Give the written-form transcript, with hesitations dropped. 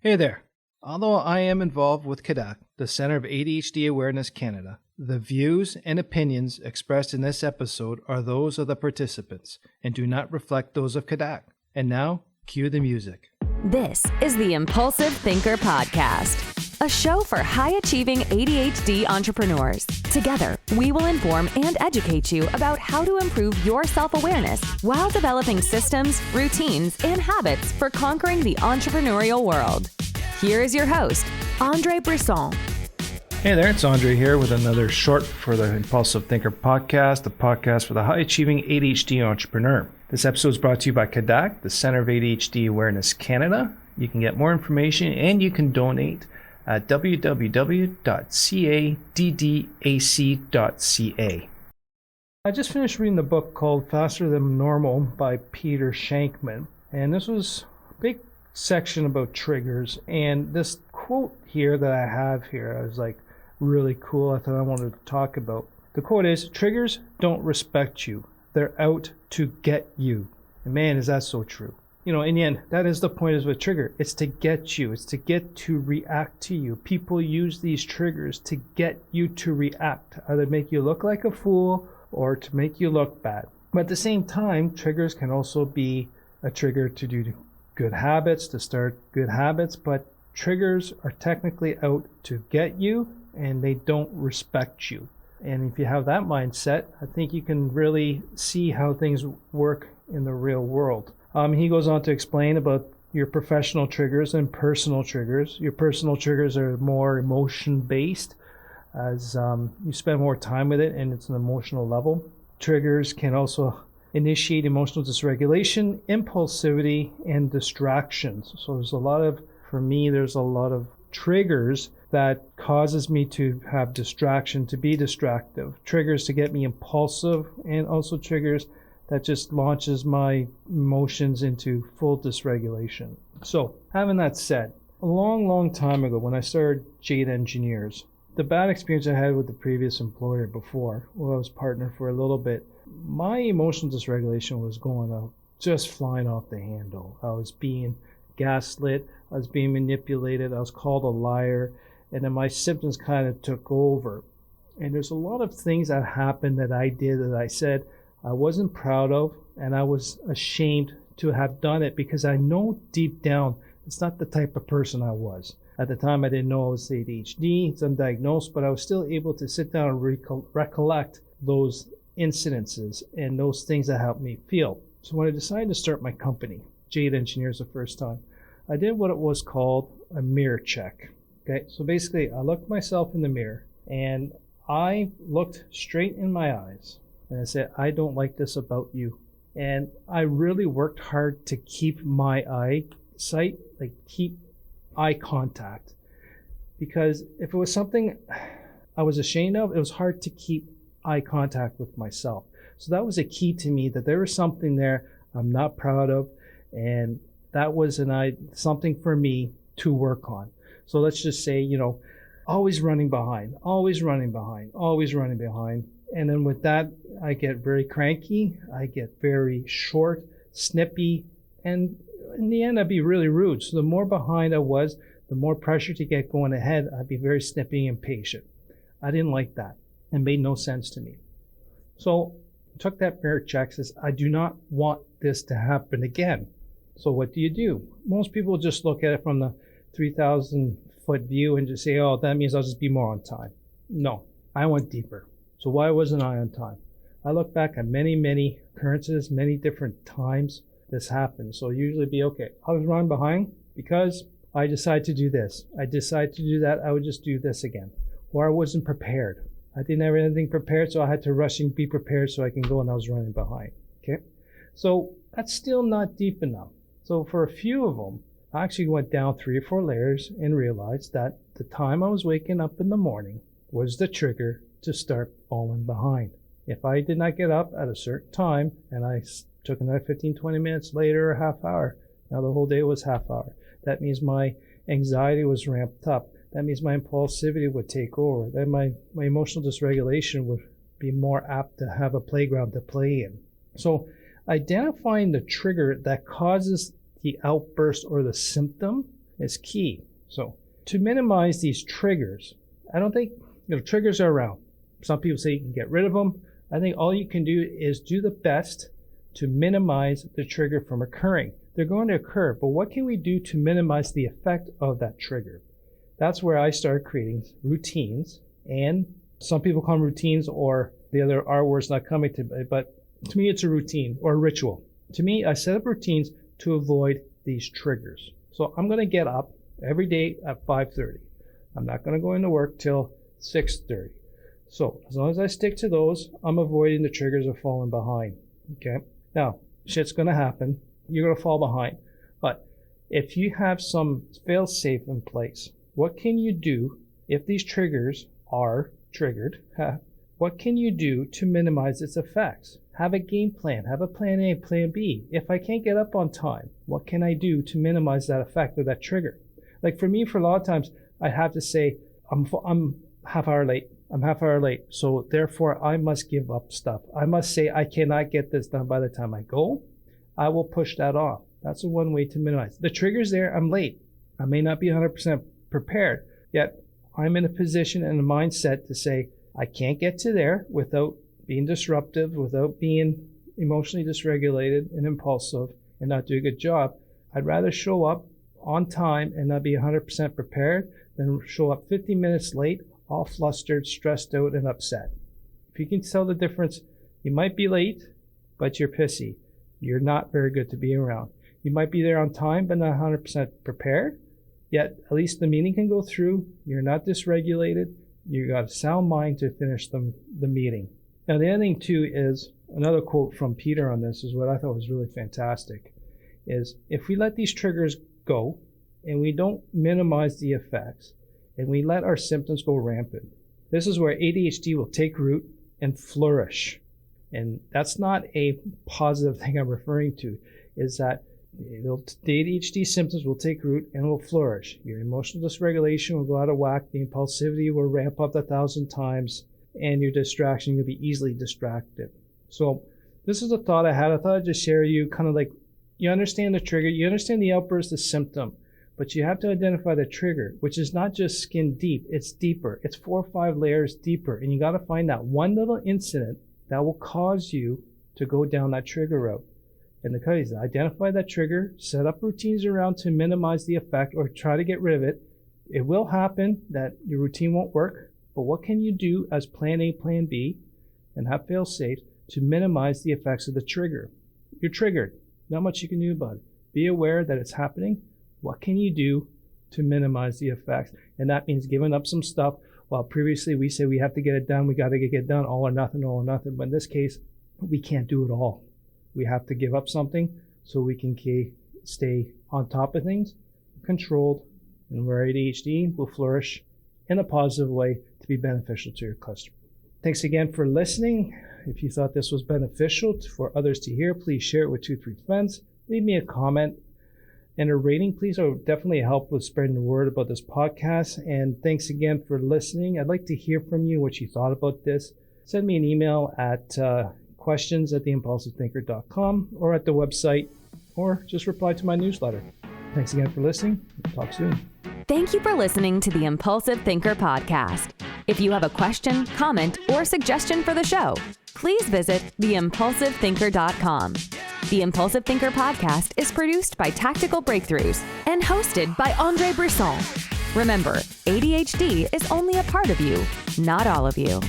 Hey there. Although I am involved with CADAC, the Center of ADHD Awareness Canada, the views and opinions expressed in this episode are those of the participants and do not reflect those of CADAC. And now, cue the music. This is the Impulsive Thinker Podcast, a show for high-achieving ADHD entrepreneurs. Together, we will inform and educate you about how to improve your self-awareness while developing systems, routines, and habits for conquering the entrepreneurial world. Here is your host, Andre Brisson. Hey there, it's Andre here with another short for the Impulsive Thinker Podcast, the podcast for the high-achieving ADHD entrepreneur. This episode is brought to you by CADAC, the Center of ADHD Awareness Canada. You can get more information and you can donate at www.caddac.ca. I just finished reading the book called Faster Than Normal by Peter Shankman, and this was a big section about triggers, and this quote here that I have here, I was like, really cool. I thought I wanted to talk about. The quote is, "Triggers don't respect you. They're out to get you." And man, is that so true. You know, in the end, that is the point of a trigger. It's to get you. It's to get to react to you. People use these triggers to get you to react, either make you look like a fool or to make you look bad. But at the same time, triggers can also be a trigger to do good habits, to start good habits, but triggers are technically out to get you and they don't respect you. And if you have that mindset, I think you can really see how things work in the real world. He goes on to explain about your professional triggers and personal triggers. Your personal triggers are more emotion-based as you spend more time with it and it's an emotional level. Triggers can also initiate emotional dysregulation, impulsivity, and distractions. So there's a lot of triggers that causes me to have distraction, to be distractive. Triggers to get me impulsive, and also triggers that just launches my emotions into full dysregulation. So, having that said, a long time ago when I started Jade Engineers, the bad experience I had with the previous employer before, where I was partner for a little bit, my emotional dysregulation was going out, just flying off the handle. I was being gaslit, I was being manipulated, I was called a liar, and then my symptoms kind of took over. And there's a lot of things that happened that I did that I said I wasn't proud of, and I was ashamed to have done it because I know deep down it's not the type of person I was. At the time, I didn't know I was ADHD, it's undiagnosed, but I was still able to sit down and recollect those incidences and those things that helped me feel. So when I decided to start my company, Jade Engineers, the first time, I did what it was called a mirror check. Okay, so basically I looked myself in the mirror and I looked straight in my eyes and I said, I don't like this about you. And I really worked hard to keep my eyesight, keep eye contact. Because if it was something I was ashamed of, it was hard to keep eye contact with myself. So that was a key to me, that there was something there I'm not proud of, and that was something for me to work on. So let's just say, always running behind. And then with that, I get very cranky, I get very short, snippy, and in the end, I'd be really rude. So the more behind I was, the more pressure to get going ahead, I'd be very snippy and impatient. I didn't like that. It made no sense to me. So I took that mirror check, says, I do not want this to happen again. So what do? Most people just look at it from the 3,000 foot view and just say, oh, that means I'll just be more on time. No, I went deeper. So why wasn't I on time? I look back at many occurrences, many different times this happened. So usually be, okay, I was running behind because I decided to do this. I decided to do that. I would just do this again. Or I wasn't prepared. I didn't have anything prepared, so I had to rush and be prepared so I can go, and I was running behind. Okay? So that's still not deep enough. So for a few of them, I actually went down 3 or 4 layers and realized that the time I was waking up in the morning was the trigger to start falling behind. If I did not get up at a certain time and I took another 15, 20 minutes later or half hour, now the whole day was half hour. That means my anxiety was ramped up. That means my impulsivity would take over. Then my emotional dysregulation would be more apt to have a playground to play in. So identifying the trigger that causes the outburst or the symptom is key. So to minimize these triggers, I don't think, triggers are around. Some people say you can get rid of them. I think all you can do is do the best to minimize the trigger from occurring. They're going to occur, but what can we do to minimize the effect of that trigger? That's where I start creating routines, and some people call them routines, or the other R word's not coming to me, but to me it's a routine or a ritual. To me, I set up routines to avoid these triggers. So I'm going to get up every day at 5:30. I'm not going to go into work till 6:30. So as long as I stick to those, I'm avoiding the triggers of falling behind. Okay. Now, shit's going to happen. You're going to fall behind. But if you have some fail-safe in place, what can you do if these triggers are triggered? What can you do to minimize its effects? Have a game plan. Have a plan A, plan B. If I can't get up on time, what can I do to minimize that effect of that trigger? Like for me, for a lot of times, I have to say, I'm half hour late. I'm half hour late. So therefore, I must give up stuff. I must say, I cannot get this done by the time I go. I will push that off. That's one way to minimize. The trigger's there. I'm late. I may not be 100% prepared, yet I'm in a position and a mindset to say, I can't get to there without being disruptive, without being emotionally dysregulated and impulsive and not do a good job. I'd rather show up on time and not be 100% prepared than show up 50 minutes late, all flustered, stressed out, and upset. If you can tell the difference, you might be late, but you're pissy. You're not very good to be around. You might be there on time, but not 100% prepared, yet at least the meeting can go through. You're not dysregulated. You got a sound mind to finish the meeting. Now, the other thing, too, is another quote from Peter on this is what I thought was really fantastic, is if we let these triggers go and we don't minimize the effects and we let our symptoms go rampant, this is where ADHD will take root and flourish. And that's not a positive thing I'm referring to, is that the ADHD symptoms will take root and will flourish. Your emotional dysregulation will go out of whack. The impulsivity will ramp up 1,000 times, and your distraction, you'll be easily distracted. So this is a thought I had. I thought I'd just share you kind of like, you understand the trigger, you understand the outburst, the symptom, but you have to identify the trigger, which is not just skin deep, it's deeper. It's 4 or 5 layers deeper, and you got to find that one little incident that will cause you to go down that trigger route. And the key is identify that trigger, set up routines around to minimize the effect or try to get rid of it. It will happen that your routine won't work, but what can you do as plan A, plan B, and have fail safe to minimize the effects of the trigger? You're triggered. Not much you can do about it. Be aware that it's happening. What can you do to minimize the effects? And that means giving up some stuff. While previously we say we have to get it done, we got to get it done, all or nothing, all or nothing. But in this case, we can't do it all. We have to give up something so we can stay on top of things, controlled, and where ADHD will flourish in a positive way to be beneficial to your customer. Thanks again for listening. If you thought this was beneficial for others to hear, please share it with 2-3 friends. Leave me a comment and a rating, please. It would definitely help with spreading the word about this podcast. And thanks again for listening. I'd like to hear from you what you thought about this. Send me an email at questions@theimpulsivethinker.com or at the website, or just reply to my newsletter. Thanks again for listening. Talk soon. Thank you for listening to the Impulsive Thinker podcast. If you have a question, comment, or suggestion for the show, please visit theimpulsivethinker.com. The Impulsive Thinker podcast is produced by Tactical Breakthroughs and hosted by Andre Brisson. Remember, ADHD is only a part of you, not all of you.